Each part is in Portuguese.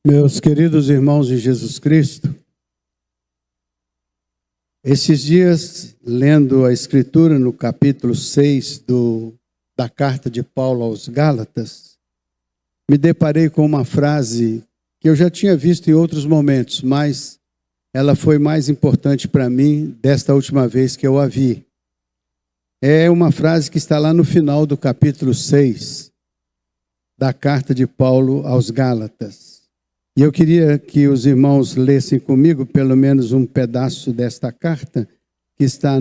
Meus queridos irmãos de Jesus Cristo, esses dias, lendo a Escritura no capítulo 6 da carta de Paulo aos Gálatas, me deparei com uma frase que eu já tinha visto em outros momentos, mas ela foi mais importante para mim desta última vez que eu a vi. É uma frase que está lá no final do capítulo 6 da carta de Paulo aos Gálatas. E eu queria que os irmãos lessem comigo pelo menos um pedaço desta carta, que está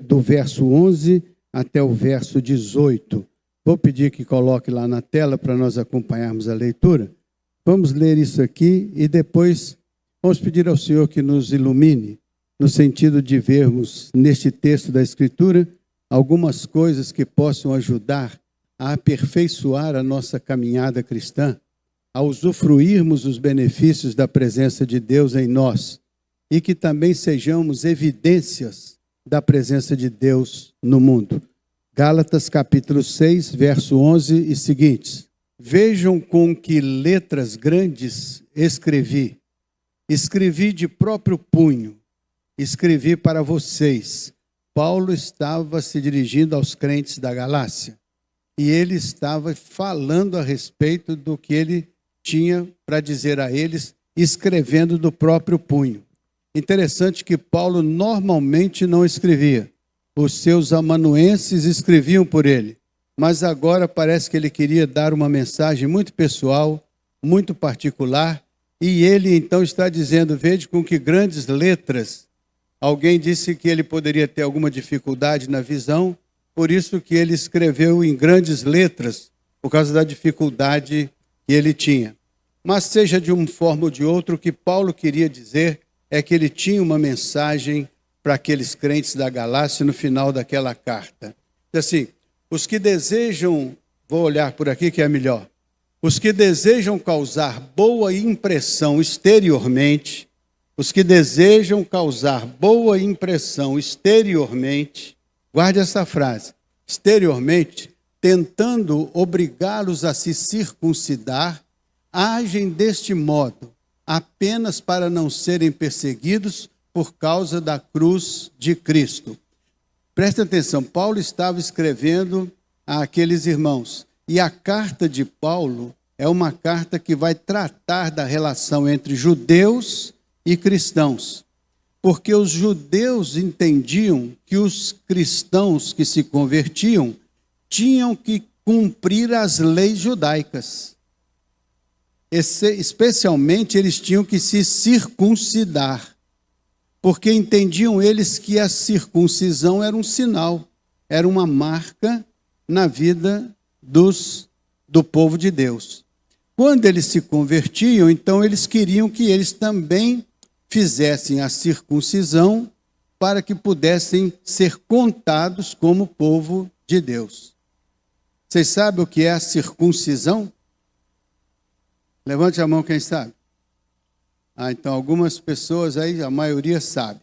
do verso 11 até o verso 18. Vou pedir que coloque lá na tela para nós acompanharmos a leitura. Vamos ler isso aqui e depois vamos pedir ao Senhor que nos ilumine, no sentido de vermos neste texto da Escritura algumas coisas que possam ajudar a aperfeiçoar a nossa caminhada cristã, a usufruirmos os benefícios da presença de Deus em nós e que também sejamos evidências da presença de Deus no mundo. Gálatas capítulo 6, verso 11 e seguintes. Vejam com que letras grandes escrevi de próprio punho, escrevi para vocês. Paulo estava se dirigindo aos crentes da Galácia e ele estava falando a respeito do que ele tinha para dizer a eles, escrevendo do próprio punho. Interessante que Paulo normalmente não escrevia. Os seus amanuenses escreviam por ele. Mas agora parece que ele queria dar uma mensagem muito pessoal, muito particular, e ele então está dizendo, veja com que grandes letras. Alguém disse que ele poderia ter alguma dificuldade na visão, por isso que ele escreveu em grandes letras, por causa da dificuldade que ele tinha. Mas seja de uma forma ou de outra, o que Paulo queria dizer é que ele tinha uma mensagem para aqueles crentes da Galácia no final daquela carta. Assim, os que desejam, vou olhar por aqui que é melhor, os que desejam causar boa impressão exteriormente, guarde essa frase, exteriormente, tentando obrigá-los a se circuncidar, agem deste modo, apenas para não serem perseguidos por causa da cruz de Cristo. Preste atenção, Paulo estava escrevendo àqueles irmãos, e a carta de Paulo é uma carta que vai tratar da relação entre judeus e cristãos, porque os judeus entendiam que os cristãos que se convertiam tinham que cumprir as leis judaicas. Especialmente eles tinham que se circuncidar, porque entendiam eles que a circuncisão era um sinal, era uma marca na vida do povo de Deus. Quando eles se convertiam, então eles queriam que eles também fizessem a circuncisão para que pudessem ser contados como povo de Deus. Vocês sabem o que é a circuncisão? Levante a mão quem sabe. Então algumas pessoas aí, a maioria sabe.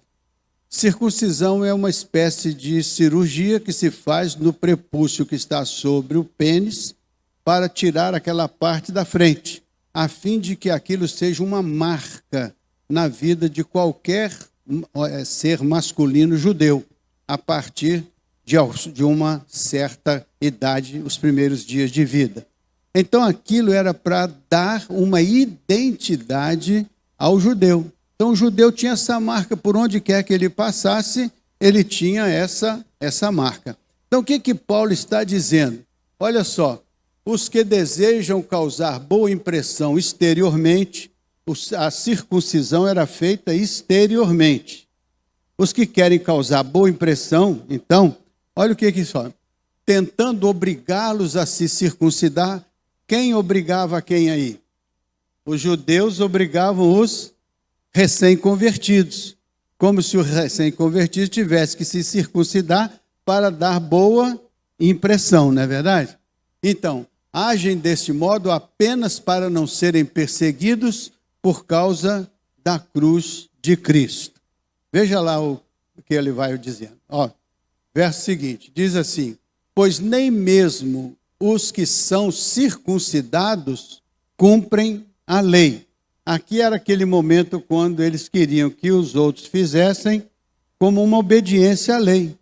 Circuncisão é uma espécie de cirurgia que se faz no prepúcio que está sobre o pênis para tirar aquela parte da frente, a fim de que aquilo seja uma marca na vida de qualquer ser masculino judeu, a partir de uma certa idade, os primeiros dias de vida. Então aquilo era para dar uma identidade ao judeu. Então o judeu tinha essa marca, por onde quer que ele passasse, ele tinha essa marca. Então o que Paulo está dizendo? Olha só, os que desejam causar boa impressão exteriormente, a circuncisão era feita exteriormente. Os que querem causar boa impressão, então, olha o que fala. Tentando obrigá-los a se circuncidar, quem obrigava quem aí? Os judeus obrigavam os recém-convertidos, como se o recém-convertido tivesse que se circuncidar para dar boa impressão, não é verdade? Então, agem deste modo apenas para não serem perseguidos por causa da cruz de Cristo. Veja lá o que ele vai dizendo. Verso seguinte, diz assim, pois nem mesmo os que são circuncidados cumprem a lei. Aqui era aquele momento quando eles queriam que os outros fizessem como uma obediência à lei.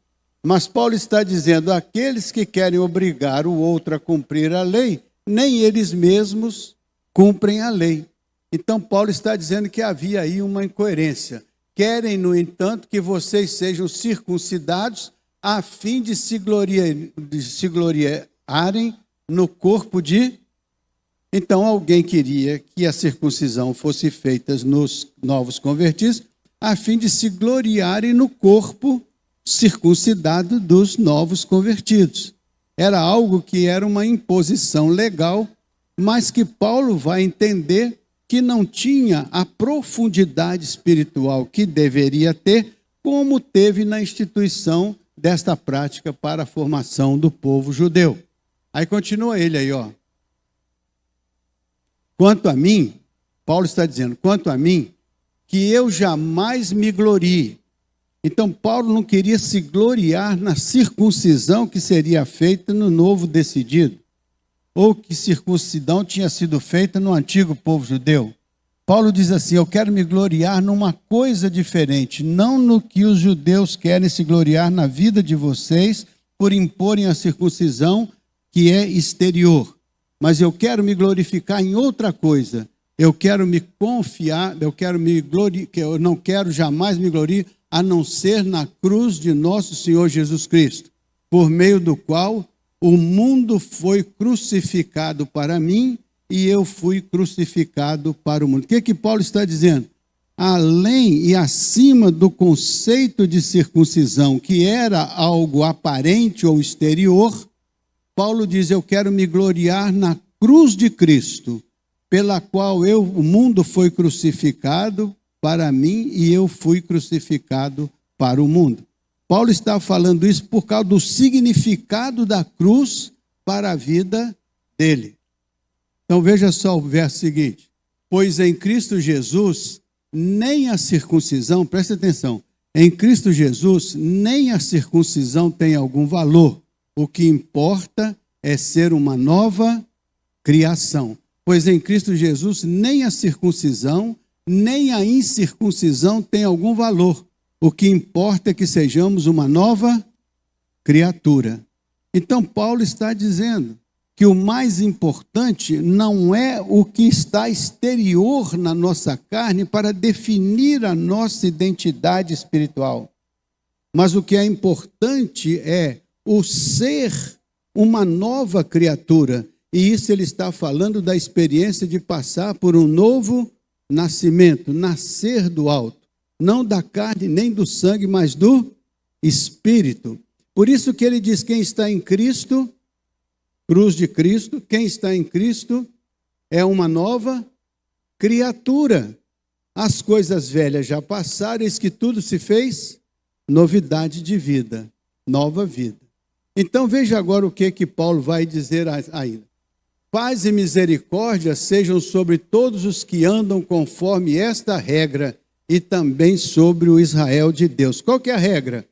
Mas Paulo está dizendo, aqueles que querem obrigar o outro a cumprir a lei, nem eles mesmos cumprem a lei. Então Paulo está dizendo que havia aí uma incoerência. Querem, no entanto, que vocês sejam circuncidados a fim de se gloriarem no corpo de... Então alguém queria que a circuncisão fosse feita nos novos convertidos a fim de se gloriarem no corpo circuncidado dos novos convertidos. Era algo que era uma imposição legal, mas que Paulo vai entender que não tinha a profundidade espiritual que deveria ter, como teve na instituição desta prática para a formação do povo judeu. Aí continua ele aí, ó. Quanto a mim, Paulo está dizendo, quanto a mim, que eu jamais me glorie. Então Paulo não queria se gloriar na circuncisão que seria feita no novo decidido, ou que circuncisão tinha sido feita no antigo povo judeu. Paulo diz assim, eu quero me gloriar numa coisa diferente, não no que os judeus querem se gloriar na vida de vocês, por imporem a circuncisão que é exterior. Mas eu quero me glorificar em outra coisa. Eu quero me confiar, eu não quero jamais me gloriar, a não ser na cruz de nosso Senhor Jesus Cristo, por meio do qual o mundo foi crucificado para mim e eu fui crucificado para o mundo. O que Paulo está dizendo? Além e acima do conceito de circuncisão, que era algo aparente ou exterior, Paulo diz, eu quero me gloriar na cruz de Cristo, pela qual o mundo foi crucificado para mim e eu fui crucificado para o mundo. Paulo está falando isso por causa do significado da cruz para a vida dele. Então veja só o verso seguinte. Pois em Cristo Jesus, nem a circuncisão, presta atenção, em Cristo Jesus, nem a circuncisão tem algum valor. O que importa é ser uma nova criação. Pois em Cristo Jesus, nem a circuncisão, nem a incircuncisão tem algum valor. O que importa é que sejamos uma nova criatura. Então, Paulo está dizendo que o mais importante não é o que está exterior na nossa carne para definir a nossa identidade espiritual. Mas o que é importante é o ser uma nova criatura. E isso ele está falando da experiência de passar por um novo nascimento, nascer do alto. Não da carne nem do sangue, mas do Espírito. Por isso que ele diz, quem está em Cristo, cruz de Cristo, quem está em Cristo é uma nova criatura. As coisas velhas já passaram, eis que tudo se fez novidade de vida, nova vida. Então veja agora o que Paulo vai dizer ainda. Paz e misericórdia sejam sobre todos os que andam conforme esta regra e também sobre o Israel de Deus. Qual que é a regra?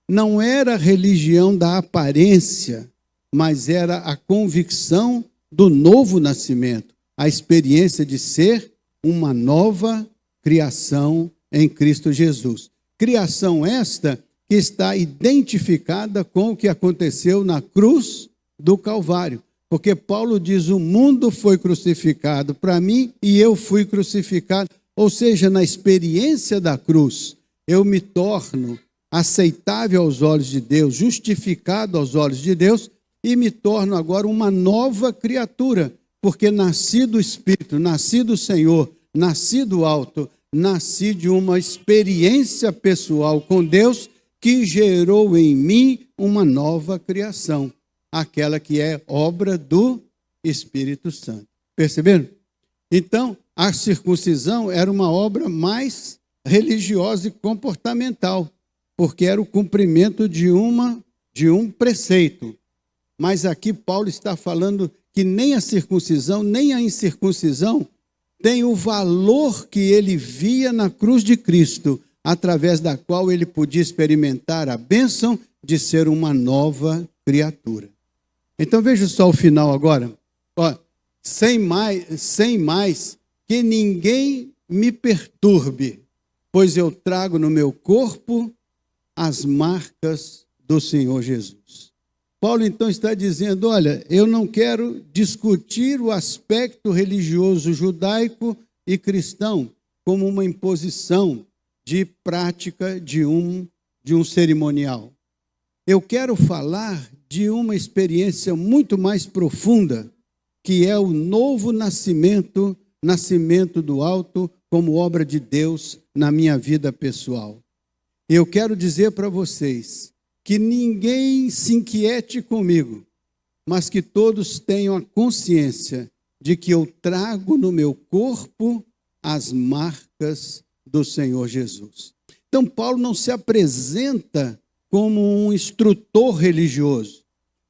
Não era a religião da aparência, mas era a convicção do novo nascimento, a experiência de ser uma nova criação em Cristo Jesus. Criação esta que está identificada com o que aconteceu na cruz do Calvário. Porque Paulo diz, o mundo foi crucificado para mim e eu fui crucificado. Ou seja, na experiência da cruz, eu me torno aceitável aos olhos de Deus, justificado aos olhos de Deus, e me torno agora uma nova criatura, porque nasci do Espírito, nasci do Senhor, nasci do alto, nasci de uma experiência pessoal com Deus que gerou em mim uma nova criação, aquela que é obra do Espírito Santo. Perceberam? Então, a circuncisão era uma obra mais religiosa e comportamental, porque era o cumprimento de um preceito. Mas aqui Paulo está falando que nem a circuncisão, nem a incircuncisão tem o valor que ele via na cruz de Cristo, através da qual ele podia experimentar a bênção de ser uma nova criatura. Então veja só o final agora. Ó, sem mais que ninguém me perturbe, pois eu trago no meu corpo as marcas do Senhor Jesus. Paulo então está dizendo, olha, eu não quero discutir o aspecto religioso judaico e cristão como uma imposição de prática de um cerimonial. Eu quero falar de uma experiência muito mais profunda, que é o novo nascimento do alto como obra de Deus na minha vida pessoal. Eu quero dizer para vocês que ninguém se inquiete comigo, mas que todos tenham a consciência de que eu trago no meu corpo as marcas do Senhor Jesus. Então, Paulo não se apresenta como um instrutor religioso.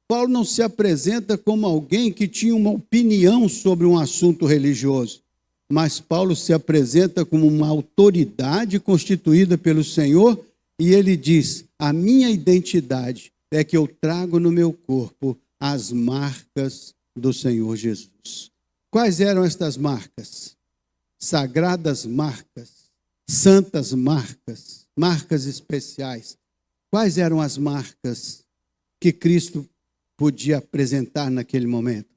Paulo não se apresenta como alguém que tinha uma opinião sobre um assunto religioso. Mas Paulo se apresenta como uma autoridade constituída pelo Senhor e ele diz, a minha identidade é que eu trago no meu corpo as marcas do Senhor Jesus. Quais eram estas marcas? Sagradas marcas, santas marcas, marcas especiais. Quais eram as marcas que Cristo podia apresentar naquele momento?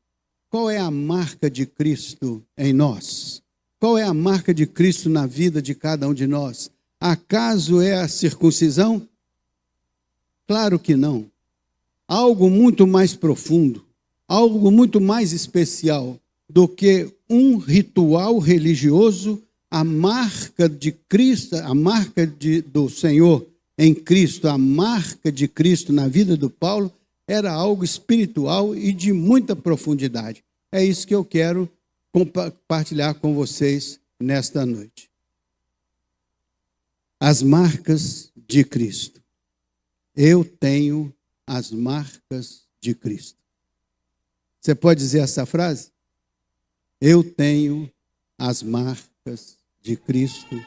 Qual é a marca de Cristo em nós? Qual é a marca de Cristo na vida de cada um de nós? Acaso é a circuncisão? Claro que não. Algo muito mais profundo, algo muito mais especial do que um ritual religioso, a marca de Cristo, a marca do Senhor em Cristo, a marca de Cristo na vida do Paulo, era algo espiritual e de muita profundidade. É isso que eu quero compartilhar com vocês nesta noite. As marcas de Cristo. Eu tenho as marcas de Cristo. Você pode dizer essa frase? Eu tenho as marcas de Cristo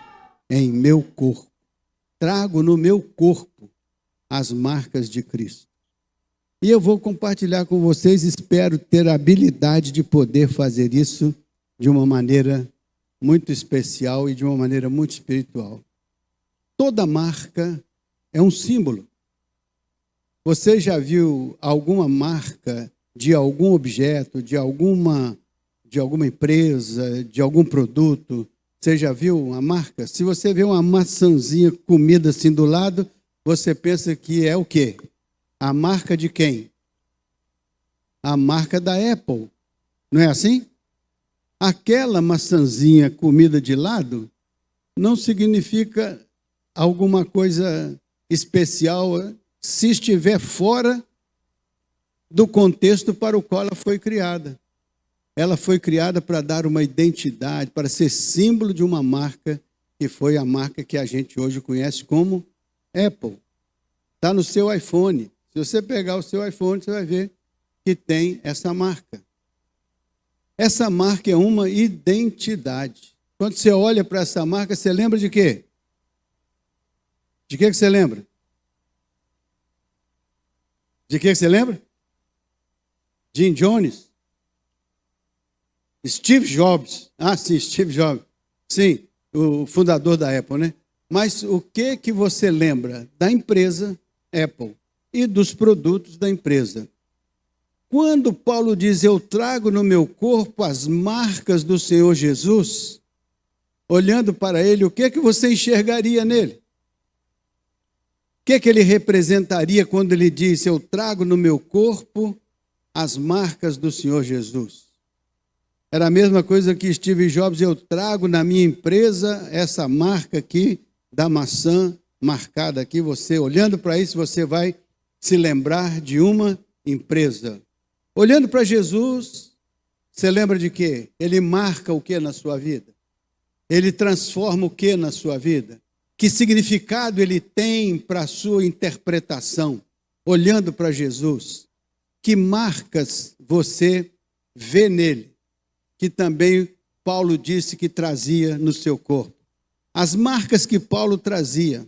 em meu corpo. Trago no meu corpo as marcas de Cristo. E eu vou compartilhar com vocês, espero ter a habilidade de poder fazer isso de uma maneira muito especial e de uma maneira muito espiritual. Toda marca é um símbolo. Você já viu alguma marca de algum objeto, de alguma empresa, de algum produto? Você já viu uma marca? Se você vê uma maçãzinha comida assim do lado, você pensa que é o quê? A marca de quem? A marca da Apple. Não é assim? Aquela maçãzinha comida de lado não significa alguma coisa especial se estiver fora do contexto para o qual ela foi criada. Ela foi criada para dar uma identidade, para ser símbolo de uma marca, que foi a marca que a gente hoje conhece como Apple. Está no seu iPhone. Se você pegar o seu iPhone, você vai ver que tem essa marca. Essa marca é uma identidade. Quando você olha para essa marca, você lembra de quê? De que você lembra? De que você lembra? Jim Jones? Steve Jobs. Ah, sim, Steve Jobs. Sim, o fundador da Apple, né? Mas o que você lembra da empresa Apple e dos produtos da empresa? Quando Paulo diz, eu trago no meu corpo as marcas do Senhor Jesus, olhando para ele, o que você enxergaria nele? O que ele representaria quando ele diz, eu trago no meu corpo as marcas do Senhor Jesus? Era a mesma coisa que Steve Jobs, eu trago na minha empresa essa marca aqui da maçã marcada aqui. Você, olhando para isso, você vai se lembrar de uma empresa. Olhando para Jesus, você lembra de quê? Ele marca o que na sua vida? Ele transforma o que na sua vida? Que significado ele tem para a sua interpretação? Olhando para Jesus, que marcas você vê nele? Que também Paulo disse que trazia no seu corpo. As marcas que Paulo trazia.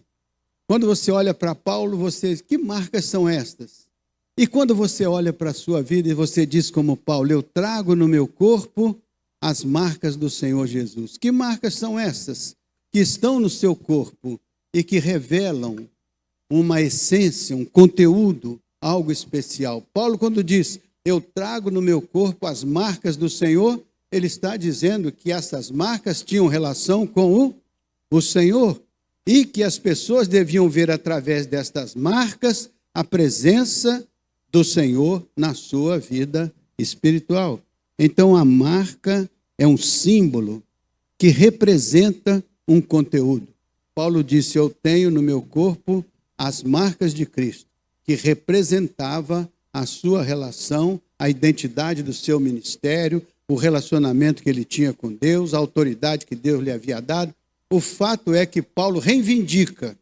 Quando você olha para Paulo, que marcas são estas? E quando você olha para a sua vida e você diz como Paulo, eu trago no meu corpo as marcas do Senhor Jesus. Que marcas são essas que estão no seu corpo e que revelam uma essência, um conteúdo, algo especial? Paulo, quando diz, eu trago no meu corpo as marcas do Senhor, ele está dizendo que essas marcas tinham relação com o Senhor e que as pessoas deviam ver através destas marcas a presença do Senhor na sua vida espiritual. Então, a marca é um símbolo que representa um conteúdo. Paulo disse, eu tenho no meu corpo as marcas de Cristo, que representava a sua relação, a identidade do seu ministério, o relacionamento que ele tinha com Deus, a autoridade que Deus lhe havia dado. O fato é que Paulo reivindica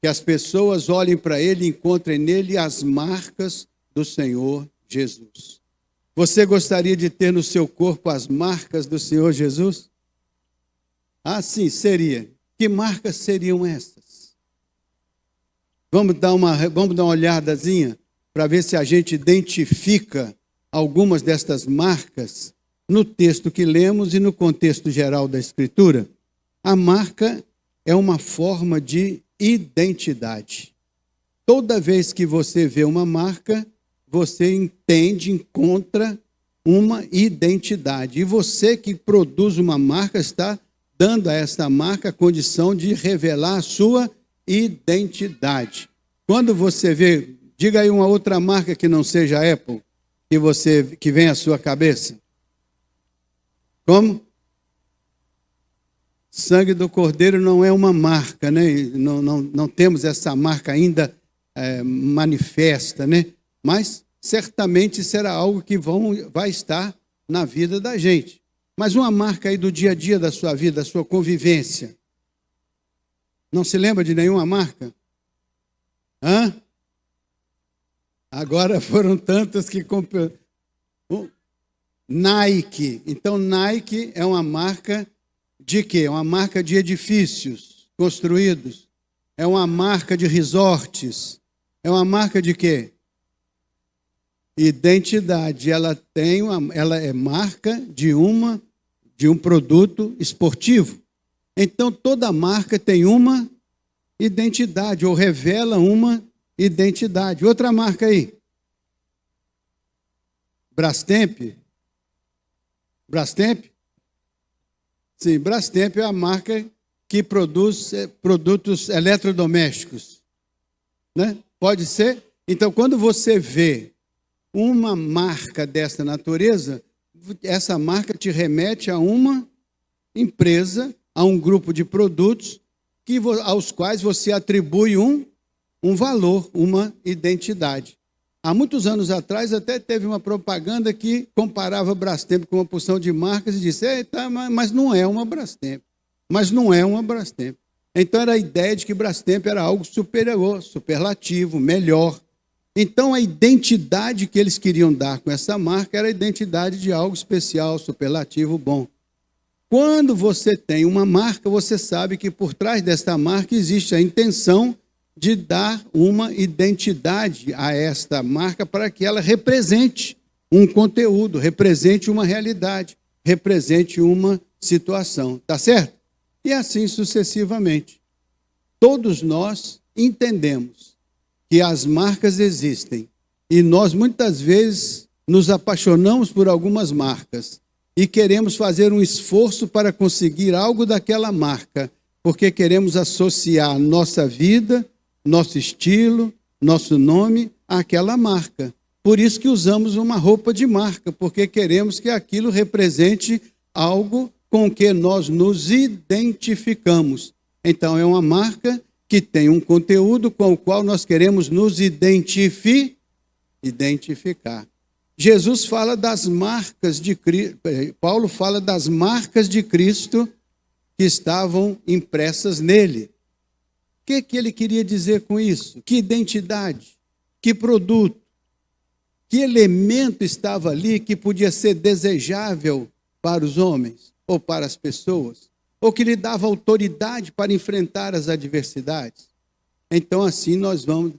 que as pessoas olhem para ele e encontrem nele as marcas do Senhor Jesus. Você gostaria de ter no seu corpo as marcas do Senhor Jesus? Ah, sim, seria. Que marcas seriam essas? Vamos dar uma olhadazinha para ver se a gente identifica algumas destas marcas no texto que lemos e no contexto geral da Escritura. A marca é uma forma de identidade. Toda vez que você vê uma marca, você entende, encontra uma identidade. E você que produz uma marca está dando a essa marca a condição de revelar a sua identidade. Quando você vê, diga aí uma outra marca que não seja a Apple, que vem à sua cabeça. Como? Sangue do Cordeiro não é uma marca, né? Não temos essa marca ainda manifesta, né? Mas certamente será algo que vai estar na vida da gente. Mas uma marca aí do dia a dia da sua vida, da sua convivência. Não se lembra de nenhuma marca? Hã? Agora foram tantas que comprou. Nike. Então, Nike é uma marca de quê? É uma marca de edifícios construídos. É uma marca de resorts. É uma marca de quê? Identidade. Ela é marca de um produto esportivo. Então, toda marca tem uma identidade, ou revela uma identidade. Outra marca aí. Brastemp. Brastemp? Sim, Brastemp é a marca que produz produtos eletrodomésticos. Né? Pode ser? Então, quando você vê uma marca dessa natureza, essa marca te remete a uma empresa, a um grupo de produtos aos quais você atribui um valor, uma identidade. Há muitos anos atrás até teve uma propaganda que comparava Brastemp com uma porção de marcas e disse, mas não é uma Brastemp, mas não é uma Brastemp. Então era a ideia de que Brastemp era algo superior, superlativo, melhor. Então a identidade que eles queriam dar com essa marca era a identidade de algo especial, superlativo, bom. Quando você tem uma marca, você sabe que por trás desta marca existe a intenção de dar uma identidade a esta marca para que ela represente um conteúdo, represente uma realidade, represente uma situação, tá certo? E assim sucessivamente. Todos nós entendemos que as marcas existem e nós muitas vezes nos apaixonamos por algumas marcas e queremos fazer um esforço para conseguir algo daquela marca, porque queremos associar nossa vida, nosso estilo, nosso nome àquela marca. Por isso que usamos uma roupa de marca, porque queremos que aquilo represente algo com que nós nos identificamos. Então, é uma marca que tem um conteúdo com o qual nós queremos nos identificar. Jesus fala das marcas de Cristo, Paulo fala das marcas de Cristo que estavam impressas nele. O que ele queria dizer com isso? Que identidade, que produto, que elemento estava ali que podia ser desejável para os homens ou para as pessoas, ou que lhe dava autoridade para enfrentar as adversidades. Então, assim nós vamos.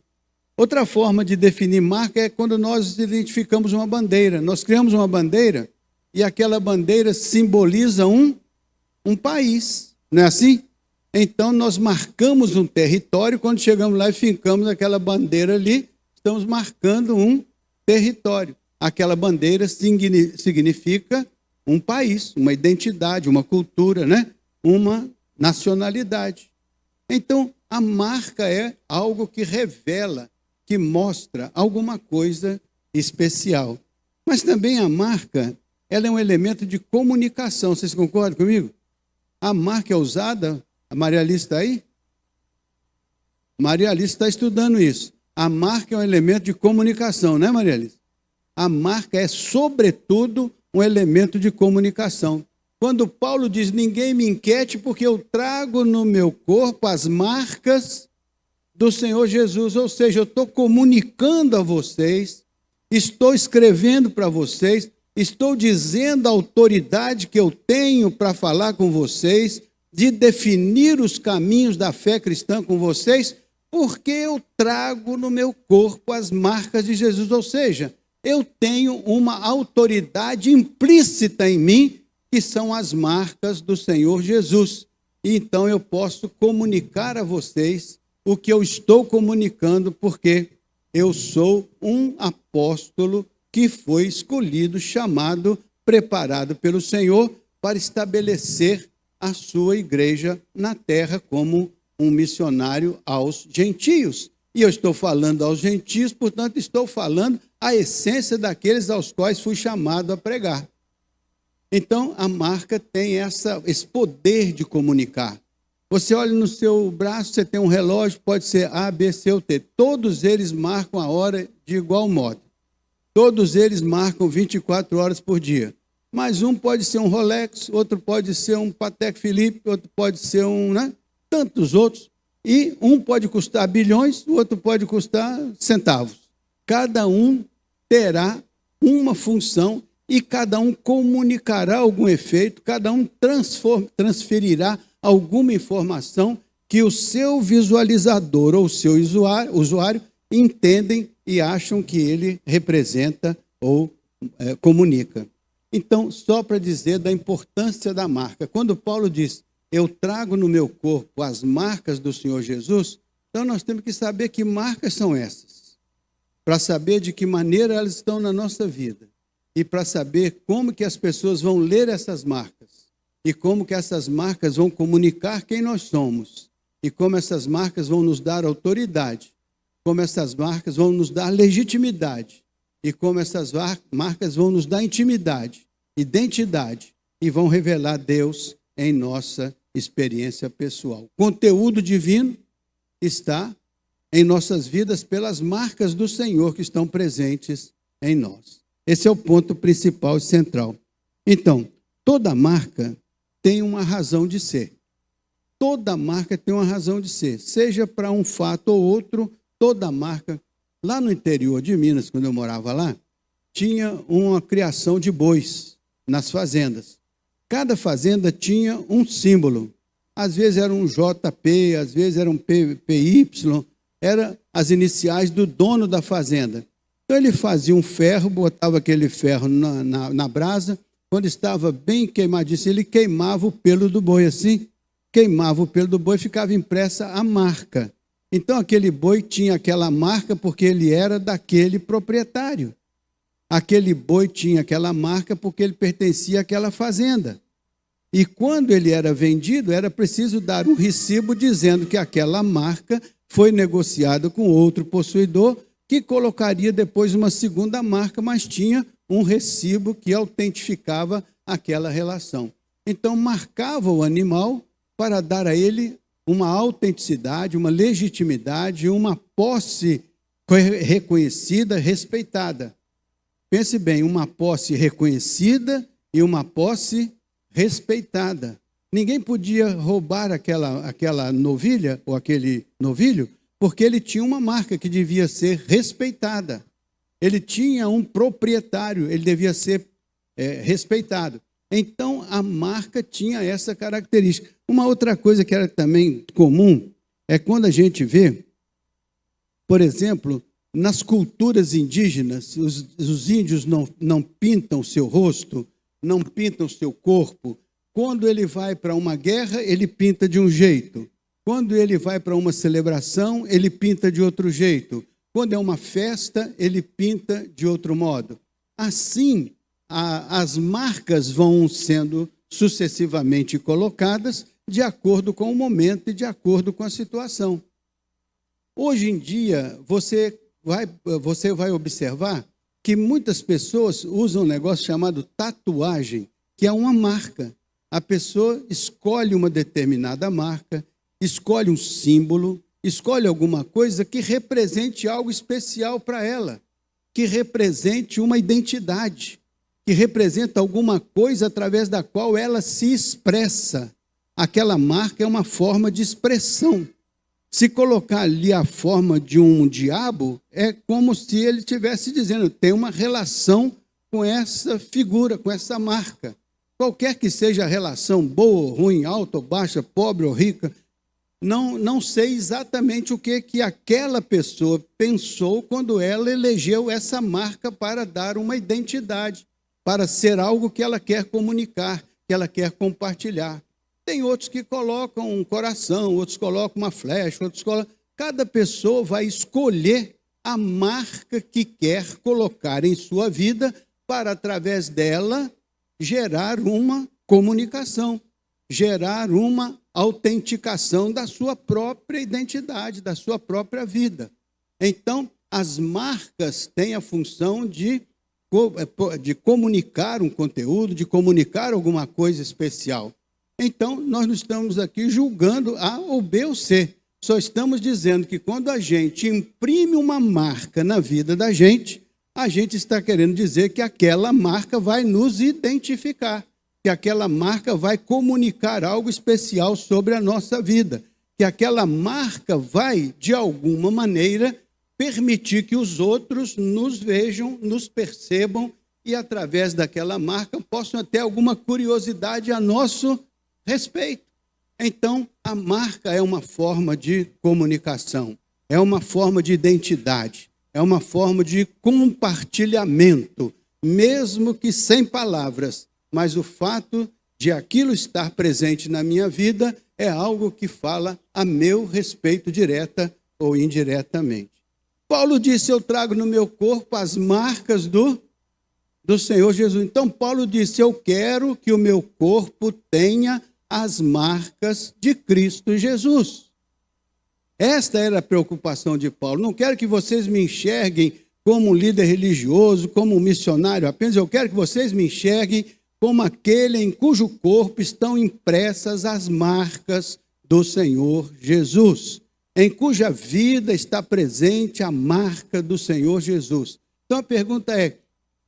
Outra forma de definir marca é quando nós identificamos uma bandeira. Nós criamos uma bandeira e aquela bandeira simboliza um país, não é assim? Então nós marcamos um território, quando chegamos lá e fincamos aquela bandeira ali, estamos marcando um território. Aquela bandeira significa um país, uma identidade, uma cultura, né? Uma nacionalidade. Então, a marca é algo que revela, que mostra alguma coisa especial. Mas também a marca, ela é um elemento de comunicação. Vocês concordam comigo? A marca é usada... A Maria Alice está aí? Maria Alice está estudando isso. A marca é um elemento de comunicação, não é, Maria Alice? A marca é, sobretudo, um elemento de comunicação. Quando Paulo diz, ninguém me inquiete, porque eu trago no meu corpo as marcas do Senhor Jesus. Ou seja, eu estou comunicando a vocês, estou escrevendo para vocês, estou dizendo a autoridade que eu tenho para falar com vocês, de definir os caminhos da fé cristã com vocês, porque eu trago no meu corpo as marcas de Jesus. Ou seja, eu tenho uma autoridade implícita em mim, que são as marcas do Senhor Jesus. E então eu posso comunicar a vocês o que eu estou comunicando, porque eu sou um apóstolo que foi escolhido, chamado, preparado pelo Senhor para estabelecer a sua igreja na terra como um missionário aos gentios. E eu estou falando aos gentios, portanto, estou falando a essência daqueles aos quais fui chamado a pregar. Então, a marca tem esse poder de comunicar. Você olha no seu braço, você tem um relógio, pode ser A, B, C ou T. Todos eles marcam a hora de igual modo. Todos eles marcam 24 horas por dia. Mas um pode ser um Rolex, outro pode ser um Patek Philippe, outro pode ser tantos outros. E um pode custar bilhões, o outro pode custar centavos. Cada um terá uma função e cada um comunicará algum efeito, cada um transferirá alguma informação que o seu visualizador ou o seu usuário entendem e acham que ele representa ou comunica. Então, só para dizer da importância da marca, quando Paulo diz, eu trago no meu corpo as marcas do Senhor Jesus, então nós temos que saber que marcas são essas, para saber de que maneira elas estão na nossa vida, e para saber como que as pessoas vão ler essas marcas, e como que essas marcas vão comunicar quem nós somos, e como essas marcas vão nos dar autoridade, como essas marcas vão nos dar legitimidade, e como essas marcas vão nos dar intimidade, identidade, e vão revelar Deus em nossa experiência pessoal. O conteúdo divino está em nossas vidas pelas marcas do Senhor que estão presentes em nós. Esse é o ponto principal e central. Então, toda marca tem uma razão de ser. Toda marca tem uma razão de ser. Seja para um fato ou outro, toda marca. Lá no interior de Minas, quando eu morava lá, tinha uma criação de bois nas fazendas. Cada fazenda tinha um símbolo. Às vezes era um JP, às vezes era um PY, eram as iniciais do dono da fazenda. Então ele fazia um ferro, botava aquele ferro na brasa, quando estava bem queimadíssimo, ele queimava o pelo do boi assim, queimava o pelo do boi, ficava impressa a marca. Então aquele boi tinha aquela marca porque ele era daquele proprietário. Aquele boi tinha aquela marca porque ele pertencia àquela fazenda. E quando ele era vendido, era preciso dar um recibo dizendo que aquela marca foi negociada com outro possuidor, que colocaria depois uma segunda marca, mas tinha um recibo que autentificava aquela relação. Então, marcava o animal para dar a ele uma autenticidade, uma legitimidade, uma posse reconhecida, respeitada. Pense bem, uma posse reconhecida e uma posse respeitada. Ninguém podia roubar aquela novilha ou aquele novilho, porque ele tinha uma marca que devia ser respeitada. Ele tinha um proprietário, ele devia ser respeitado. Então, a marca tinha essa característica. Uma outra coisa que era também comum é quando a gente vê, por exemplo, nas culturas indígenas, os índios não pintam seu rosto não pinta o seu corpo. Quando ele vai para uma guerra, ele pinta de um jeito. Quando ele vai para uma celebração, ele pinta de outro jeito. Quando é uma festa, ele pinta de outro modo. Assim, as marcas vão sendo sucessivamente colocadas de acordo com o momento e de acordo com a situação. Hoje em dia, você vai observar que muitas pessoas usam um negócio chamado tatuagem, que é uma marca. A pessoa escolhe uma determinada marca, escolhe um símbolo, escolhe alguma coisa que represente algo especial para ela, que represente uma identidade, que representa alguma coisa através da qual ela se expressa. Aquela marca é uma forma de expressão. Se colocar ali a forma de um diabo, é como se ele estivesse dizendo, tem uma relação com essa figura, com essa marca. Qualquer que seja a relação, boa ou ruim, alta ou baixa, pobre ou rica, não sei exatamente o que aquela pessoa pensou quando ela elegeu essa marca para dar uma identidade, para ser algo que ela quer comunicar, que ela quer compartilhar. Tem outros que colocam um coração, outros colocam uma flecha, outros colocam... Cada pessoa vai escolher a marca que quer colocar em sua vida para, através dela, gerar uma comunicação, gerar uma autenticação da sua própria identidade, da sua própria vida. Então, as marcas têm a função de comunicar um conteúdo, de comunicar alguma coisa especial. Então, nós não estamos aqui julgando A ou B ou C. Só estamos dizendo que quando a gente imprime uma marca na vida da gente, a gente está querendo dizer que aquela marca vai nos identificar, que aquela marca vai comunicar algo especial sobre a nossa vida, que aquela marca vai, de alguma maneira, permitir que os outros nos vejam, nos percebam e, através daquela marca, possam ter alguma curiosidade a nosso respeito. Então, a marca é uma forma de comunicação, é uma forma de identidade, é uma forma de compartilhamento, mesmo que sem palavras, mas o fato de aquilo estar presente na minha vida é algo que fala a meu respeito, direta ou indiretamente. Paulo disse, eu trago no meu corpo as marcas do Senhor Jesus. Então, Paulo disse, eu quero que o meu corpo tenha as marcas de Cristo Jesus. Esta era a preocupação de Paulo. Não quero que vocês me enxerguem como um líder religioso, como um missionário apenas. Eu quero que vocês me enxerguem como aquele em cujo corpo estão impressas as marcas do Senhor Jesus, em cuja vida está presente a marca do Senhor Jesus. Então a pergunta é,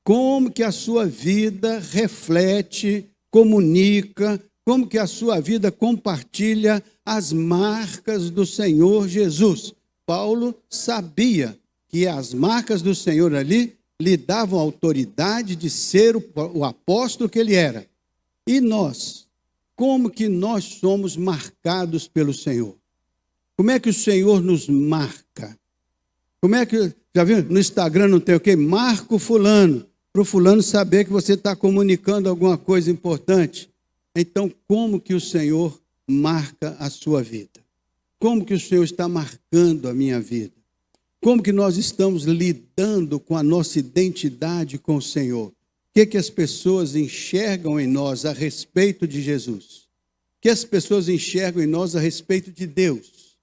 como que a sua vida reflete, comunica, como que a sua vida compartilha as marcas do Senhor Jesus? Paulo sabia que as marcas do Senhor ali lhe davam autoridade de ser o apóstolo que ele era. E nós, como que nós somos marcados pelo Senhor? Como é que o Senhor nos marca? Como é que, já viu, no Instagram não tem o quê? Marca o fulano, para o fulano saber que você está comunicando alguma coisa importante. Então, como que o Senhor marca a sua vida? Como que o Senhor está marcando a minha vida? Como que nós estamos lidando com a nossa identidade com o Senhor? O que as pessoas enxergam em nós a respeito de Jesus? O que as pessoas enxergam em nós a respeito de Deus?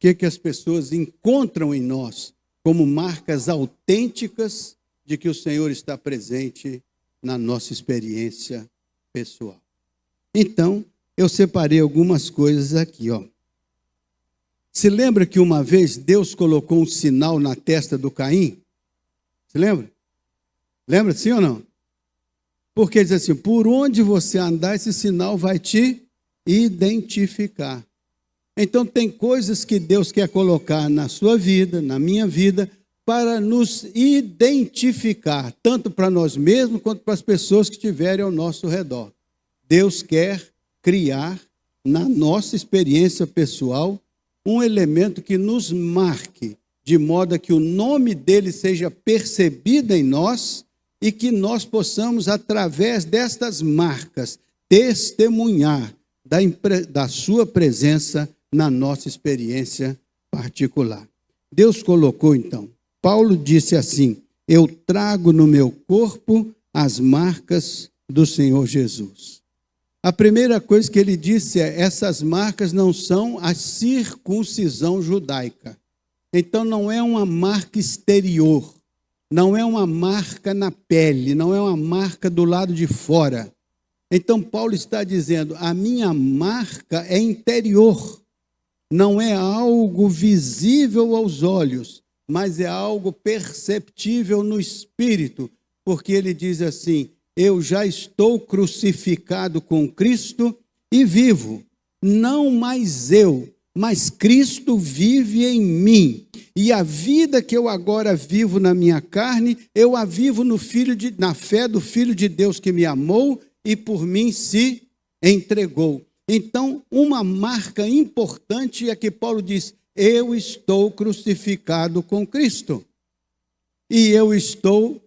O que as pessoas encontram em nós como marcas autênticas de que o Senhor está presente na nossa experiência pessoal? Então, eu separei algumas coisas aqui, ó. Se lembra que uma vez Deus colocou um sinal na testa do Caim? Se lembra? Lembra sim ou não? Porque diz assim, por onde você andar, esse sinal vai te identificar. Então tem coisas que Deus quer colocar na sua vida, na minha vida, para nos identificar, tanto para nós mesmos quanto para as pessoas que estiverem ao nosso redor. Deus quer criar na nossa experiência pessoal um elemento que nos marque, de modo que o nome dele seja percebido em nós e que nós possamos, através destas marcas, testemunhar da sua presença na nossa experiência particular. Deus colocou, então, Paulo disse assim: eu trago no meu corpo as marcas do Senhor Jesus. A primeira coisa que ele disse é: essas marcas não são a circuncisão judaica. Então não é uma marca exterior, não é uma marca na pele, não é uma marca do lado de fora. Então Paulo está dizendo: a minha marca é interior, não é algo visível aos olhos, mas é algo perceptível no espírito, porque ele diz assim: eu já estou crucificado com Cristo e vivo, não mais eu, mas Cristo vive em mim. E a vida que eu agora vivo na minha carne, eu a vivo na fé do Filho de Deus que me amou e por mim se entregou. Então, uma marca importante é que Paulo diz: eu estou crucificado com Cristo. E eu estou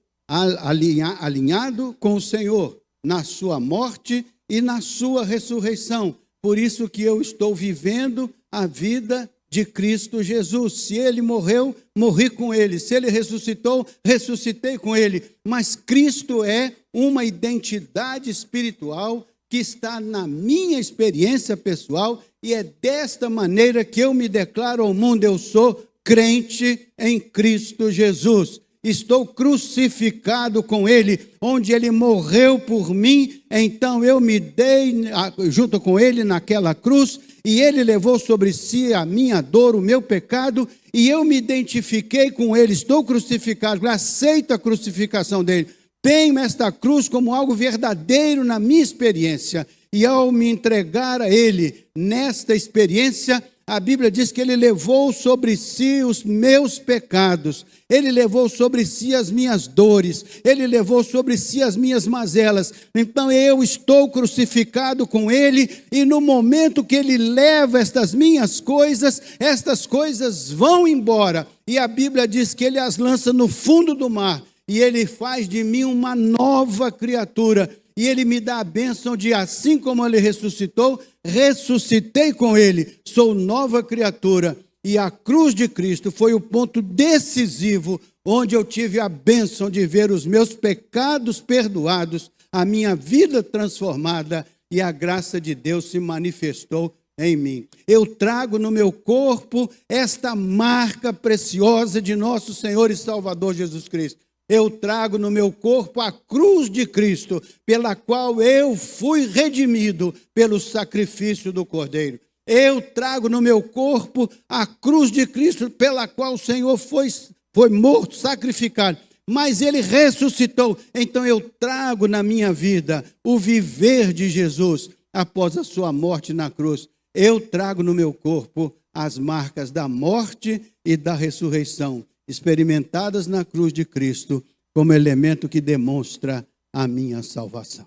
alinhado com o Senhor na sua morte e na sua ressurreição. Por isso que eu estou vivendo a vida de Cristo Jesus. Se ele morreu, morri com ele. Se ele ressuscitou, ressuscitei com ele. Mas Cristo é uma identidade espiritual que está na minha experiência pessoal, e é desta maneira que eu me declaro ao mundo: eu sou crente em Cristo Jesus. Estou crucificado com ele, onde ele morreu por mim, então eu me dei junto com ele naquela cruz, e ele levou sobre si a minha dor, o meu pecado, e eu me identifiquei com ele. Estou crucificado, aceito a crucificação dele. Tenho esta cruz como algo verdadeiro na minha experiência, e ao me entregar a ele nesta experiência, a Bíblia diz que ele levou sobre si os meus pecados, ele levou sobre si as minhas dores, ele levou sobre si as minhas mazelas. Então eu estou crucificado com ele, e no momento que ele leva estas minhas coisas, estas coisas vão embora, e a Bíblia diz que ele as lança no fundo do mar, e ele faz de mim uma nova criatura, e ele me dá a bênção de, assim como ele ressuscitou, ressuscitei com ele, sou nova criatura. E a cruz de Cristo foi o ponto decisivo, onde eu tive a bênção de ver os meus pecados perdoados, a minha vida transformada, e a graça de Deus se manifestou em mim. Eu trago no meu corpo esta marca preciosa de nosso Senhor e Salvador Jesus Cristo. Eu trago no meu corpo a cruz de Cristo, pela qual eu fui redimido pelo sacrifício do Cordeiro. Eu trago no meu corpo a cruz de Cristo, pela qual o Senhor foi morto, sacrificado, mas ele ressuscitou. Então eu trago na minha vida o viver de Jesus após a sua morte na cruz. Eu trago no meu corpo as marcas da morte e da ressurreição, experimentadas na cruz de Cristo, como elemento que demonstra a minha salvação.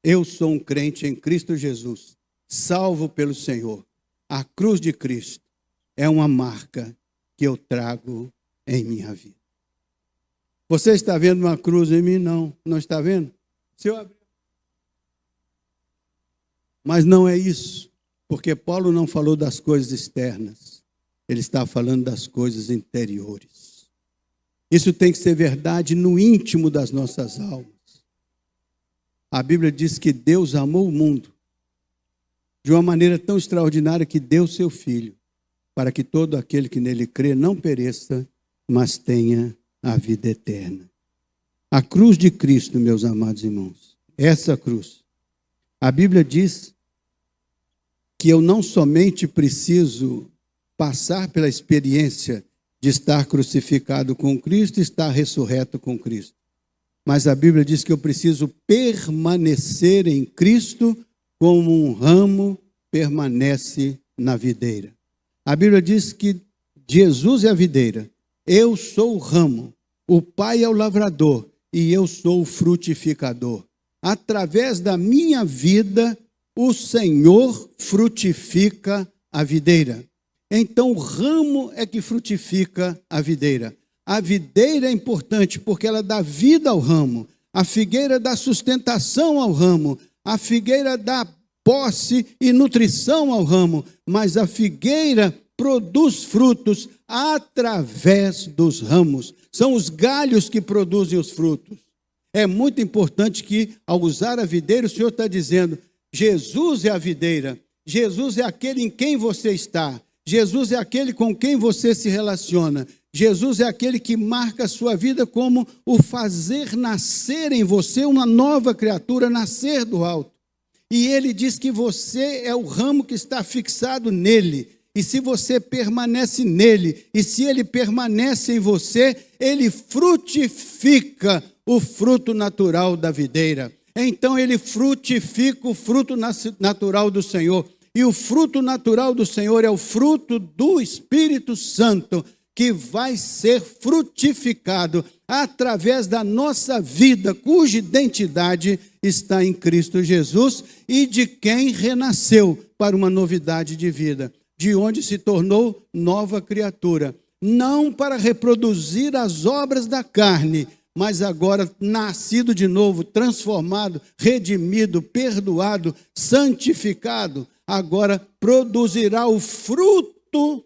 Eu sou um crente em Cristo Jesus, salvo pelo Senhor. A cruz de Cristo é uma marca que eu trago em minha vida. Você está vendo uma cruz em mim? Não, não está vendo? Se eu abrir... Mas não é isso, porque Paulo não falou das coisas externas, ele está falando das coisas interiores. Isso tem que ser verdade no íntimo das nossas almas. A Bíblia diz que Deus amou o mundo de uma maneira tão extraordinária que deu seu Filho, para que todo aquele que nele crê não pereça, mas tenha a vida eterna. A cruz de Cristo, meus amados irmãos, essa cruz, a Bíblia diz que eu não somente preciso passar pela experiência de estar crucificado com Cristo e estar ressurreto com Cristo, mas a Bíblia diz que eu preciso permanecer em Cristo como um ramo permanece na videira. A Bíblia diz que Jesus é a videira, eu sou o ramo, o Pai é o lavrador e eu sou o frutificador. Através da minha vida, o Senhor frutifica a videira. Então o ramo é que frutifica a videira. A videira é importante porque ela dá vida ao ramo. A figueira dá sustentação ao ramo. A figueira dá posse e nutrição ao ramo. Mas a figueira produz frutos através dos ramos. São os galhos que produzem os frutos. É muito importante que, ao usar a videira, o Senhor está dizendo: Jesus é a videira, Jesus é aquele em quem você está, Jesus é aquele com quem você se relaciona, Jesus é aquele que marca a sua vida como o fazer nascer em você uma nova criatura, nascer do alto. E ele diz que você é o ramo que está fixado nele. E se você permanece nele, e se ele permanece em você, ele frutifica o fruto natural da videira. Então ele frutifica o fruto natural do Senhor. E o fruto natural do Senhor é o fruto do Espírito Santo, que vai ser frutificado através da nossa vida, cuja identidade está em Cristo Jesus, e de quem renasceu para uma novidade de vida, de onde se tornou nova criatura, não para reproduzir as obras da carne, mas agora nascido de novo, transformado, redimido, perdoado, santificado, agora produzirá o fruto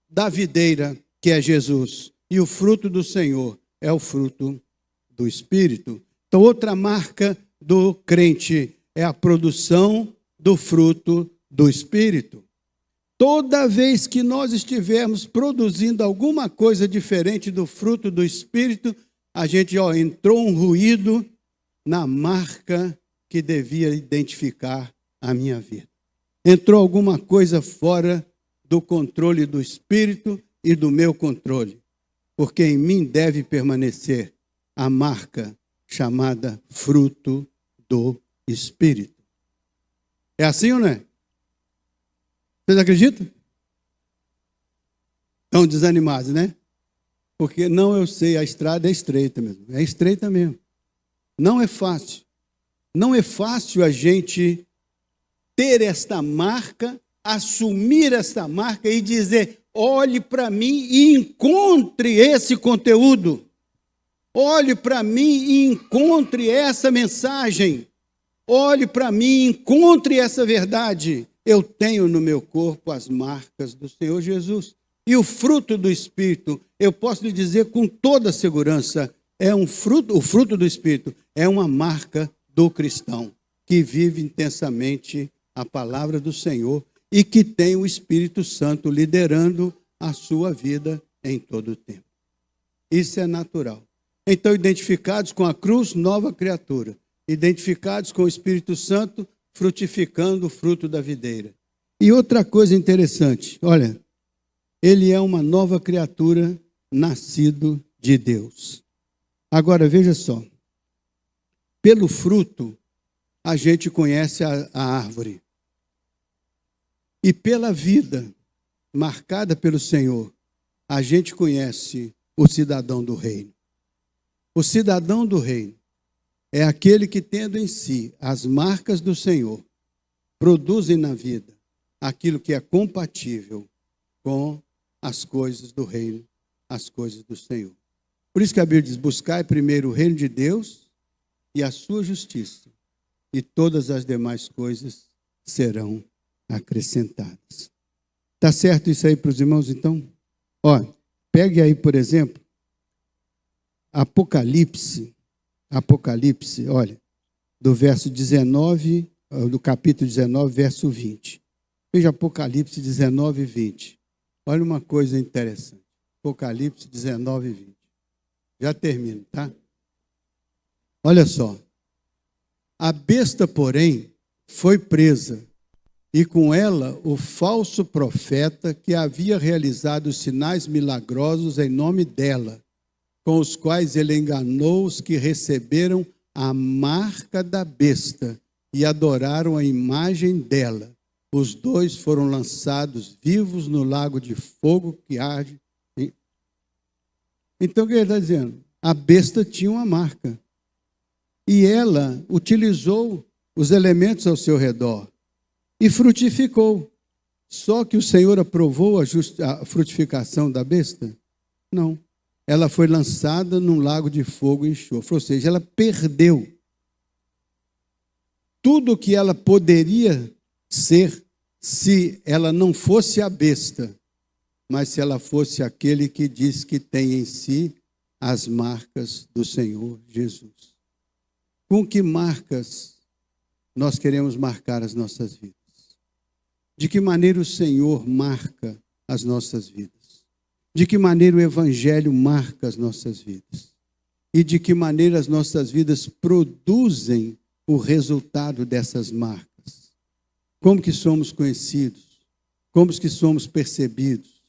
da videira, que é Jesus. E o fruto do Senhor é o fruto do Espírito. Então, outra marca do crente é a produção do fruto do Espírito. Toda vez que nós estivermos produzindo alguma coisa diferente do fruto do Espírito, a gente entrou um ruído na marca que devia identificar a minha vida. Entrou alguma coisa fora do controle do Espírito e do meu controle, porque em mim deve permanecer a marca chamada fruto do Espírito. É assim ou não é? Vocês acreditam? Estão desanimados, né? Porque não, eu sei, a estrada é estreita mesmo. É estreita mesmo. Não é fácil. Não é fácil a gente ter esta marca, assumir esta marca e dizer: olhe para mim e encontre esse conteúdo. Olhe para mim e encontre essa mensagem. Olhe para mim e encontre essa verdade. Eu tenho no meu corpo as marcas do Senhor Jesus. E o fruto do Espírito, eu posso lhe dizer com toda segurança, o fruto do Espírito é uma marca do cristão, que vive intensamente a palavra do Senhor e que tem o Espírito Santo liderando a sua vida em todo o tempo. Isso é natural. Então, identificados com a cruz, nova criatura. Identificados com o Espírito Santo, frutificando o fruto da videira. E outra coisa interessante, olha, ele é uma nova criatura nascido de Deus. Agora, veja só, pelo fruto a gente conhece a árvore. E pela vida marcada pelo Senhor, a gente conhece o cidadão do reino. O cidadão do reino é aquele que, tendo em si as marcas do Senhor, produzem na vida aquilo que é compatível com as coisas do reino, as coisas do Senhor. Por isso que a Bíblia diz: buscai primeiro o reino de Deus e a sua justiça, e todas as demais coisas serão acrescentadas. Está certo isso aí para os irmãos, então? Ó, pegue aí, por exemplo, Apocalipse, olha, do verso 19, do capítulo 19, verso 20. Veja Apocalipse 19 e 20. Olha uma coisa interessante. Apocalipse 19 e 20. Já termino, tá? Olha só. A besta, porém, foi presa, e com ela o falso profeta que havia realizado sinais milagrosos em nome dela, com os quais ele enganou os que receberam a marca da besta e adoraram a imagem dela. Os dois foram lançados vivos no lago de fogo que arde. Então, o que ele está dizendo? A besta tinha uma marca. E ela utilizou os elementos ao seu redor e frutificou. Só que o Senhor aprovou a frutificação da besta? Não. ela foi lançada num lago de fogo e enxofre. Ou seja, ela perdeu tudo o que ela poderia ser se ela não fosse a besta, mas se ela fosse aquele que diz que tem em si as marcas do Senhor Jesus. Com que marcas nós queremos marcar as nossas vidas? De que maneira o Senhor marca as nossas vidas? De que maneira o Evangelho marca as nossas vidas? E de que maneira as nossas vidas produzem o resultado dessas marcas? Como que somos conhecidos? Como que somos percebidos?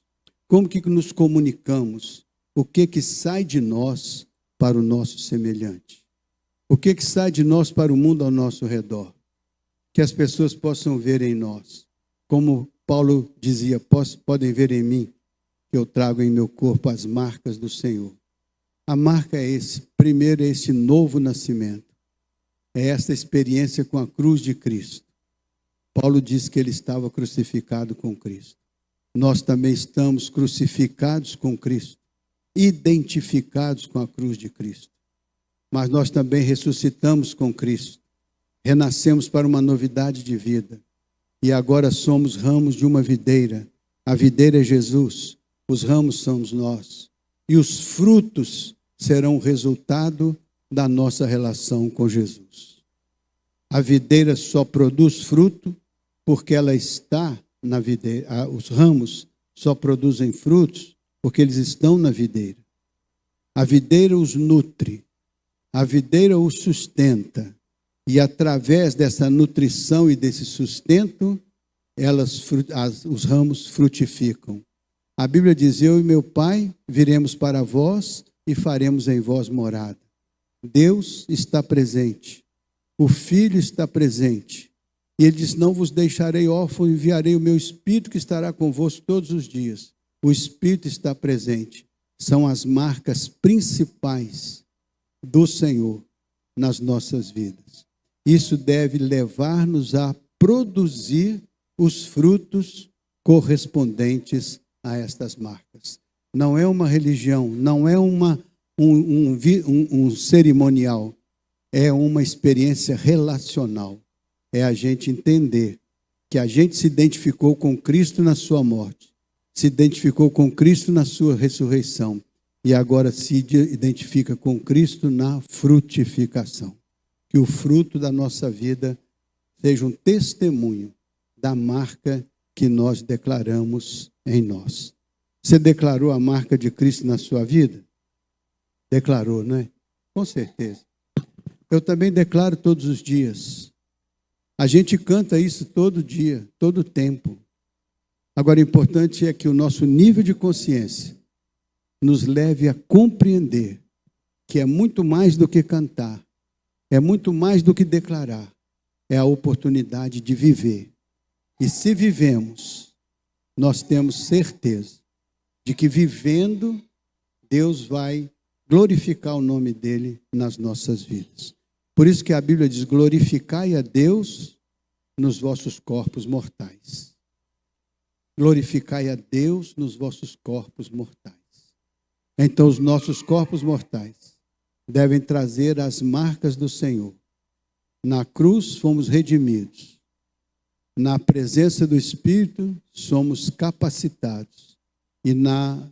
Como que nos comunicamos? O que sai de nós para o nosso semelhante? O que sai de nós para o mundo ao nosso redor? Que as pessoas possam ver em nós. Como Paulo dizia, podem ver em mim, que eu trago em meu corpo as marcas do Senhor. A marca é primeiro é esse novo nascimento. É esta experiência com a cruz de Cristo. Paulo diz que ele estava crucificado com Cristo. Nós também estamos crucificados com Cristo, identificados com a cruz de Cristo. Mas nós também ressuscitamos com Cristo, renascemos para uma novidade de vida. E agora somos ramos de uma videira. A videira é Jesus, os ramos somos nós. E os frutos serão o resultado da nossa relação com Jesus. A videira só produz fruto porque ela está na videira. Os ramos só produzem frutos porque eles estão na videira. A videira os nutre, a videira os sustenta. E através dessa nutrição e desse sustento, os ramos frutificam. A Bíblia diz, eu e meu Pai viremos para vós e faremos em vós morada. Deus está presente, o Filho está presente. E ele diz, não vos deixarei órfão, enviarei o meu Espírito que estará convosco todos os dias. O Espírito está presente. São as marcas principais do Senhor nas nossas vidas. Isso deve levar-nos a produzir os frutos correspondentes a estas marcas. Não é uma religião, não é um cerimonial, é uma experiência relacional. É a gente entender que a gente se identificou com Cristo na sua morte, se identificou com Cristo na sua ressurreição e agora se identifica com Cristo na frutificação. Que o fruto da nossa vida seja um testemunho da marca que nós declaramos em nós. Você declarou a marca de Cristo na sua vida? Declarou, não é? Com certeza. Eu também declaro todos os dias. A gente canta isso todo dia, todo tempo. Agora, o importante é que o nosso nível de consciência nos leve a compreender que é muito mais do que cantar, é muito mais do que declarar, é a oportunidade de viver. E se vivemos, nós temos certeza de que vivendo, Deus vai glorificar o nome dele nas nossas vidas. Por isso que a Bíblia diz, glorificai a Deus nos vossos corpos mortais. Glorificai a Deus nos vossos corpos mortais. Então os nossos corpos mortais devem trazer as marcas do Senhor. Na cruz fomos redimidos. Na presença do Espírito somos capacitados. E na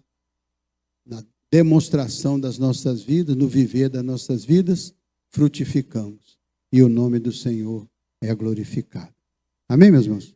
demonstração das nossas vidas, no viver das nossas vidas, frutificamos. E o nome do Senhor é glorificado. Amém, meus irmãos?